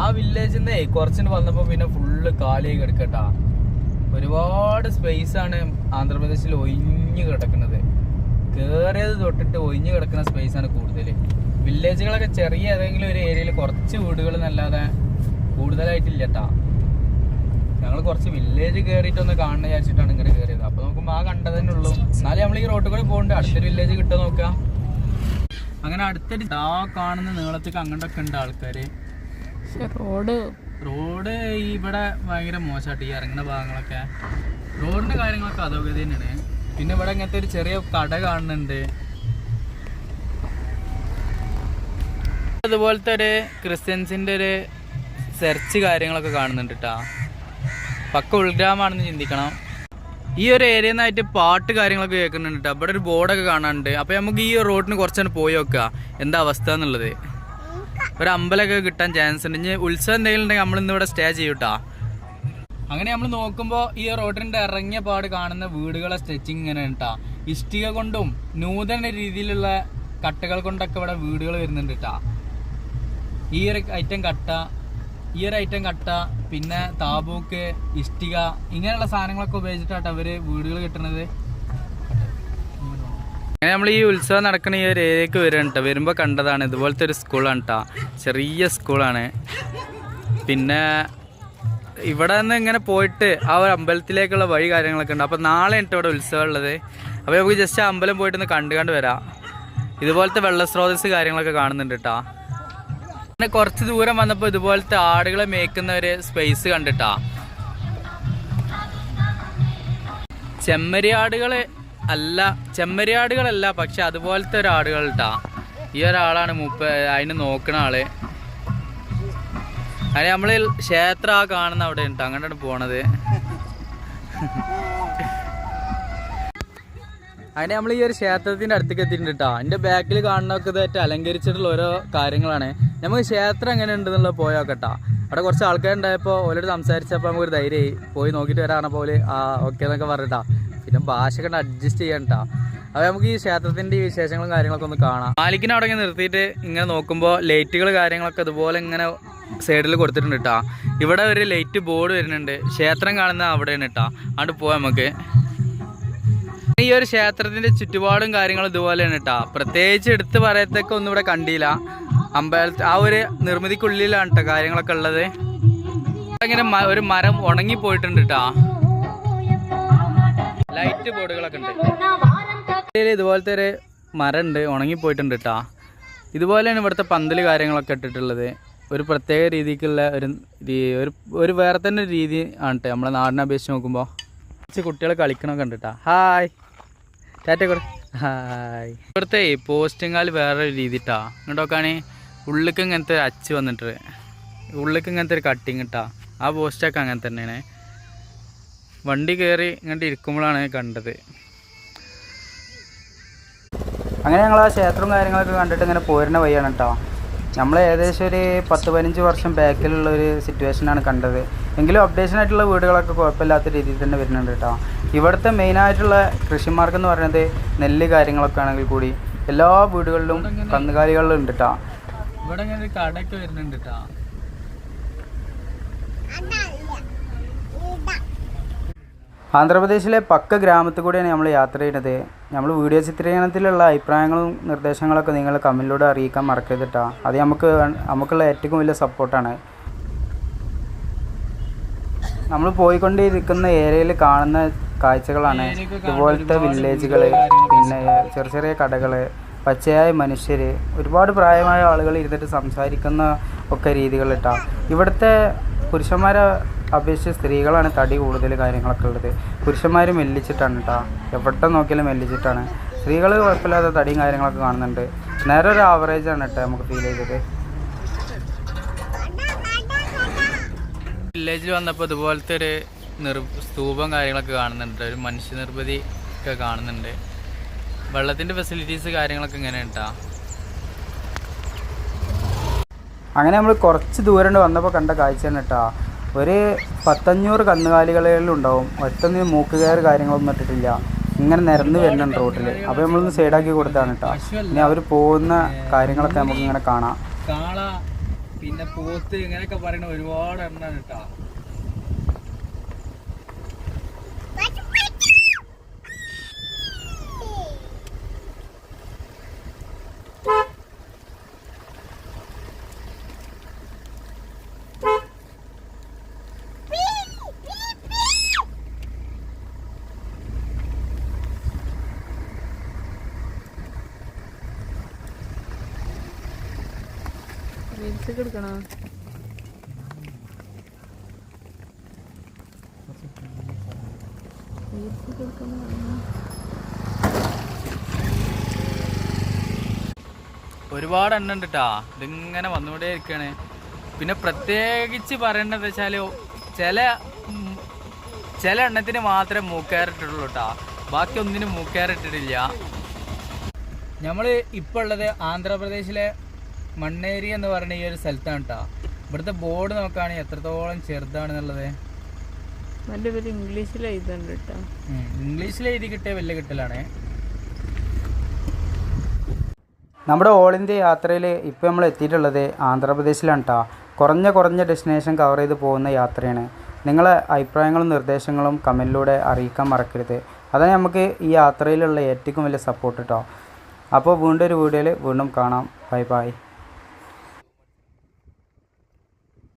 ആ വില്ലേജിൽ നിന്നേ കുറച്ചിന് വന്നപ്പോ പിന്നെ ഫുള്ള് കാലിയായി കിടക്കട്ടാ. ഒരുപാട് സ്പേസ് ആണ് ആന്ധ്രാപ്രദേശിൽ ഒഴിഞ്ഞു കിടക്കുന്നത്. കേറിയത് തൊട്ടിട്ട് ഒഴിഞ്ഞു കിടക്കുന്ന സ്പേസ് ആണ് കൂടുതൽ. വില്ലേജുകളൊക്കെ ചെറിയ ഏതെങ്കിലും ഒരു ഏരിയയിൽ കുറച്ച് വീടുകൾ എന്നല്ലാതെ കൂടുതലായിട്ടില്ലട്ടാ. ഞങ്ങൾ കുറച്ച് വില്ലേജ് കയറിയിട്ടൊന്ന് കാണുന്ന വിചാരിച്ചിട്ടാണ് ഇങ്ങനെ കയറിയത്. അപ്പൊ നോക്കുമ്പോ ആ കണ്ടതന്നെ ഉള്ളൂ. എന്നാലും നമ്മൾ ഈ റോഡിൽ കൂടെ പോകുന്നുണ്ട്. അടുത്തൊരു വില്ലേജ് കിട്ടുക നോക്കാം. അങ്ങനെ അടുത്തൊരു ആ കാണുന്ന നീളത്തേക്ക് അങ്ങോട്ടൊക്കെ ഉണ്ട് ആൾക്കാര്. റോഡ് ഇവിടെ ഭയങ്കര മോശമായിട്ട് ഈ ഇറങ്ങുന്ന ഭാഗങ്ങളൊക്കെ. റോഡിന്റെ കാര്യങ്ങളൊക്കെ അധോഗതി തന്നെയാണ്. പിന്നെ ഇവിടെ ഇങ്ങനത്തെ ഒരു ചെറിയ കട കാണുന്നുണ്ട്. അതുപോലത്തെ ഒരു ക്രിസ്ത്യൻസിന്റെ ഒരു സെർച്ച് കാര്യങ്ങളൊക്കെ കാണുന്നുണ്ട് കേട്ടാ. പക്ക ഉൾഗ്രാമാണെന്ന് ചിന്തിക്കണം. ഈ ഒരു ഏരിയ നിന്നായിട്ട് പാട്ട് കാര്യങ്ങളൊക്കെ കേൾക്കുന്നുണ്ട് കേട്ടോ. ഇവിടെ ഒരു ബോർഡൊക്കെ കാണാനുണ്ട്. അപ്പൊ നമുക്ക് ഈ റോഡിന് കുറച്ചാണ് പോയി നോക്കുക എന്താ അവസ്ഥ എന്നുള്ളത്. ഒരു അമ്പലമൊക്കെ കിട്ടാൻ ചാൻസ് ഉണ്ട്. ഇനി ഉത്സവം എന്തെങ്കിലും ഉണ്ടെങ്കിൽ നമ്മളിന്ന് ഇവിടെ സ്റ്റേ ചെയ്യൂട്ടാ. അങ്ങനെ നമ്മൾ നോക്കുമ്പോൾ ഈ റോഡിന്റെ ഇറങ്ങിയ പാട് കാണുന്ന വീടുകളെ സ്ട്രെച്ചിങ് ഇങ്ങനെ കേട്ടാ. ഇഷ്ടിക കൊണ്ടും നൂതന രീതിയിലുള്ള കട്ടകൾ കൊണ്ടൊക്കെ ഇവിടെ വീടുകൾ വരുന്നുണ്ട് കേട്ടാ. ഈ ഒരു ഐറ്റം കട്ട പിന്നെ താബൂക്ക്, ഇഷ്ടിക ഇങ്ങനെയുള്ള സാധനങ്ങളൊക്കെ ഉപയോഗിച്ചിട്ടാണ് അവര് വീടുകൾ കിട്ടുന്നത്. അങ്ങനെ നമ്മൾ ഈ ഉത്സവം നടക്കുന്ന ഈ ഒരു ഏരിയക്ക് വരികയാണ് കേട്ടോ. വരുമ്പോൾ കണ്ടതാണ് ഇതുപോലത്തെ ഒരു സ്കൂളാണ് കേട്ടോ. ചെറിയ സ്കൂളാണ്. പിന്നെ ഇവിടെ നിന്ന് ഇങ്ങനെ പോയിട്ട് ആ ഒരു അമ്പലത്തിലേക്കുള്ള വഴി കാര്യങ്ങളൊക്കെ ഉണ്ട്. അപ്പോൾ നാളെ ഉണ്ട് ഇവിടെ ഉത്സവം ഉള്ളത്. അപ്പോൾ നമുക്ക് ജസ്റ്റ് ആ അമ്പലം പോയിട്ടൊന്ന് കണ്ട് വരാം. ഇതുപോലത്തെ വെള്ളസ്രോതസ് കാര്യങ്ങളൊക്കെ കാണുന്നുണ്ട് കേട്ടോ. പിന്നെ കുറച്ച് ദൂരം വന്നപ്പോൾ ഇതുപോലത്തെ ആടുകളെ മേയ്ക്കുന്ന ഒരു സ്പേസ് കണ്ടിട്ടാ. ചെമ്മരിയാടുകളല്ല പക്ഷെ അതുപോലത്തെ ഒരു ആടുകൾ കേട്ടാ. ഈ ഒരാളാണ് അതിന് നോക്കണ ആള്. അതിന് നമ്മള് ക്ഷേത്രം ആ കാണുന്ന അവിടെ ഉണ്ട്. അങ്ങോട്ടാണ് പോണത്. അതിന് നമ്മൾ ഈ ഒരു ക്ഷേത്രത്തിന്റെ അടുത്തേക്ക് എത്തിയിട്ടുണ്ട് കേട്ടോ. എൻ്റെ ബാക്കിൽ കാണുന്നതൊക്കെ ഇതായിട്ട് അലങ്കരിച്ചിട്ടുള്ള ഓരോ കാര്യങ്ങളാണ്. നമുക്ക് ക്ഷേത്രം എങ്ങനെ ഉണ്ടെന്നുള്ളത് പോയോക്കട്ടാ. അവിടെ കുറച്ച് ആൾക്കാരുണ്ടായപ്പോൾ ഓരോട് സംസാരിച്ചപ്പോൾ നമുക്കൊരു ധൈര്യമായി പോയി നോക്കിയിട്ട് വരാറ പോലെ ഓക്കെ എന്നൊക്കെ പറഞ്ഞിട്ടാ. പിന്നെ ഭാഷയൊക്കെ അഡ്ജസ്റ്റ് ചെയ്യണ്ടാ. അപ്പോൾ നമുക്ക് ഈ ക്ഷേത്രത്തിന്റെ ഈ വിശേഷങ്ങളും കാര്യങ്ങളൊക്കെ ഒന്ന് കാണാം. മാലിക്കിനെ അവിടെ ഇങ്ങനെ നിർത്തിയിട്ട് ഇങ്ങനെ നോക്കുമ്പോൾ ലൈറ്റുകൾ കാര്യങ്ങളൊക്കെ അതുപോലെ ഇങ്ങനെ സൈഡിൽ കൊടുത്തിട്ടുണ്ട് കേട്ടോ. ഇവിടെ ഒരു ലൈറ്റ് ബോർഡ് വരുന്നുണ്ട്. ക്ഷേത്രം കാണുന്ന അവിടെയാണ് കേട്ടോ. അങ്ങോട്ട് പോവാം നമുക്ക്. ഈ ഒരു ക്ഷേത്രത്തിന്റെ ചുറ്റുപാടും കാര്യങ്ങളും ഇതുപോലെയാണ് കേട്ടോ. പ്രത്യേകിച്ച് എടുത്ത് പറയത്തൊക്കെ ഒന്നും ഇവിടെ കണ്ടില്ല. അമ്പലത്തിൽ ആ ഒരു നിർമ്മിതിക്കുള്ളിലാണ് കേട്ടോ കാര്യങ്ങളൊക്കെ ഉള്ളത്. ഇങ്ങനെ ഒരു മരം ഉണങ്ങി പോയിട്ടുണ്ട് കേട്ടോ. ലൈറ്റ് ബോർഡുകളൊക്കെ ഉണ്ട്. ഇതുപോലത്തെ ഒരു മരം ഉണ്ട്, ഉണങ്ങി പോയിട്ടുണ്ട് കേട്ടോ. ഇതുപോലെയാണ് ഇവിടുത്തെ പന്തല് കാര്യങ്ങളൊക്കെ ഇട്ടിട്ടുള്ളത്. ഒരു പ്രത്യേക രീതിക്കുള്ള ഒരു വേറെ തന്നെ ഒരു രീതി ആണ് കേട്ടോ നമ്മളെ നാടിനെ അപേക്ഷിച്ച് നോക്കുമ്പോൾ. കുട്ടികൾ കളിക്കണമൊക്കെ ഉണ്ട് കേട്ടോ. ഹായ് ടാറ്റ കൂടെ ഹായ്. ഇവിടുത്തെ പോസ്റ്റിങ്ങാൽ വേറൊരു രീതി ഇട്ടാ. ഇങ്ങോട്ടൊക്കെയാണ് ഉള്ളിലേക്ക് ഇങ്ങനത്തെ ഒരു അച്ച് വന്നിട്ട് ഉള്ളിലേക്ക് ഇങ്ങനത്തെ ഒരു കട്ടിങ് ഇട്ടാ. ആ പോസ്റ്റൊക്കെ അങ്ങനെ തന്നെയാണ്. വണ്ടി കയറി ഇങ്ങോട്ട് ഇരിക്കുമ്പോഴാണ് കണ്ടത്. അങ്ങനെ ഞങ്ങൾ ആ ക്ഷേത്രവും കാര്യങ്ങളൊക്കെ കണ്ടിട്ട് ഇങ്ങനെ പോരുന്ന വഴിയാണ് കേട്ടോ. നമ്മൾ ഏകദേശം ഒരു 10-15 വർഷം ബാക്കിലുള്ളൊരു സിറ്റുവേഷനാണ് കണ്ടത്. എങ്കിലും അപ്ഡേഷൻ ആയിട്ടുള്ള വീടുകളൊക്കെ കുഴപ്പമില്ലാത്ത രീതിയിൽ തന്നെ വരുന്നുണ്ട് കേട്ടോ. ഇവിടുത്തെ മെയിനായിട്ടുള്ള കൃഷിമാർഗം എന്ന് പറയുന്നത് നെല്ല് കാര്യങ്ങളൊക്കെ ആണെങ്കിൽ കൂടി എല്ലാ വീടുകളിലും കന്നുകാലികളിലും ഉണ്ട് കേട്ടോ. ഇവിടെ ഇങ്ങനെ കടയൊക്കെ വരുന്നുണ്ട് കേട്ടോ. ആന്ധ്രാപ്രദേശിലെ പക്ക ഗ്രാമത്തിൽ കൂടിയാണ് നമ്മൾ യാത്ര ചെയ്യുന്നത്. നമ്മൾ വീഡിയോ ചിത്രീകരണത്തിലുള്ള അഭിപ്രായങ്ങളും നിർദ്ദേശങ്ങളൊക്കെ നിങ്ങൾ കമൻറ്റിലൂടെ അറിയിക്കാൻ മറക്കരുത് കേട്ടോ. അത് നമുക്കുള്ള ഏറ്റവും വലിയ സപ്പോർട്ടാണ്. നമ്മൾ പോയിക്കൊണ്ടിരിക്കുന്ന ഏരിയയിൽ കാണുന്ന കാഴ്ചകളാണ് ഇതുപോലത്തെ വില്ലേജുകൾ, പിന്നെ ചെറിയ ചെറിയ കടകൾ, പച്ചയായ മനുഷ്യർ, ഒരുപാട് പ്രായമായ ആളുകൾ ഇരുന്നിട്ട് സംസാരിക്കുന്ന ഒക്കെ രീതികൾ കേട്ടോ. ഇവിടുത്തെ പുരുഷന്മാരെ അപേക്ഷിച്ച് സ്ത്രീകളാണ് തടി കൂടുതൽ കാര്യങ്ങളൊക്കെ ഉള്ളത്. പുരുഷന്മാർ മെല്ലിച്ചിട്ടാണ് കേട്ടോ. എവിടെ നോക്കിയാലും മെല്ലിച്ചിട്ടാണ്. സ്ത്രീകൾ കുഴപ്പമില്ലാത്ത തടിയും കാര്യങ്ങളൊക്കെ കാണുന്നുണ്ട്. നേരെ ഒരു ആവറേജാണ് കേട്ടോ നമുക്ക് ഫീൽ ചെയ്തത്. വില്ലേജിൽ വന്നപ്പോൾ ഇതുപോലത്തെ ഒരു സ്തൂപം കാര്യങ്ങളൊക്കെ കാണുന്നുണ്ട്. ഒരു മനുഷ്യ നിർമ്മിതി ഒക്കെ കാണുന്നുണ്ട്. വെള്ളത്തിൻ്റെ ഫെസിലിറ്റീസ് കാര്യങ്ങളൊക്കെ ഇങ്ങനെ കേട്ടോ. അങ്ങനെ നമ്മൾ കുറച്ച് ദൂരം വന്നപ്പോൾ കണ്ട കാഴ്ചയാണ് കേട്ടോ. ഒരു 10-500 കന്നുകാലികളിലുണ്ടാവും. ഒറ്റൊന്നും മൂക്കുകയർ കാര്യങ്ങളൊന്നും ഇട്ടിട്ടില്ല. ഇങ്ങനെ നിരന്ന് വരുന്നുണ്ട് റോട്ടിൽ. അപ്പോൾ നമ്മളൊന്ന് സൈഡാക്കി കൊടുത്താണ് കേട്ടോ. ഇനി അവർ പോകുന്ന കാര്യങ്ങളൊക്കെ നമുക്കിങ്ങനെ കാണാം. കാള, പിന്നെ പോത്ത് ഇങ്ങനെയൊക്കെ പറയുന്ന ഒരുപാട് എണ്ണാണ് കേട്ടോ. എടുക്കണോ? ഒരുപാട് എണ്ണ ഉണ്ട് കേട്ടാ. ഇതിങ്ങനെ വന്നുകൊണ്ടേ ഇരിക്കുകയാണ്. പിന്നെ പ്രത്യേകിച്ച് പറയേണ്ടത് വെച്ചാൽ ചില എണ്ണത്തിന് മാത്രമേ മൂക്കയറിട്ടുള്ളൂ കേട്ടാ. ബാക്കി ഒന്നിനും മൂക്കയറിട്ടിട്ടില്ല. നമ്മൾ ഇപ്പോൾ ഉള്ളത് ആന്ധ്രാപ്രദേശിലെ മണ്ണേരി എന്ന് പറയുന്ന ഈ ഒരു സ്ഥലത്താണ് കേട്ടോ. ഇവിടുത്തെ ബോർഡ് നോക്കുകയാണെങ്കിൽ എത്രത്തോളം ചെറുതാണെന്നുള്ളത്. നല്ല പേര് ഇംഗ്ലീഷിൽ എഴുതുന്നുണ്ട് കേട്ടോ. ഇംഗ്ലീഷിൽ എഴുതി കിട്ടിയ വലിയ കിട്ടലാണ്. നമ്മുടെ ഓൾ ഇന്ത്യ യാത്രയിൽ ഇപ്പോൾ നമ്മൾ എത്തിയിട്ടുള്ളത് ആന്ധ്രാപ്രദേശിലാണ് കേട്ടോ. കുറഞ്ഞ ഡെസ്റ്റിനേഷൻ കവർ ചെയ്ത് പോകുന്ന യാത്രയാണ്. നിങ്ങളെ അഭിപ്രായങ്ങളും നിർദ്ദേശങ്ങളും കമൻറ്റിലൂടെ അറിയിക്കാൻ മറക്കരുത്. അതാണ് നമുക്ക് ഈ യാത്രയിലുള്ള ഏറ്റവും വലിയ സപ്പോർട്ട് കേട്ടോ. അപ്പോൾ വീണ്ടും ഒരു വീഡിയോയിൽ വീണ്ടും കാണാം. Bye bye.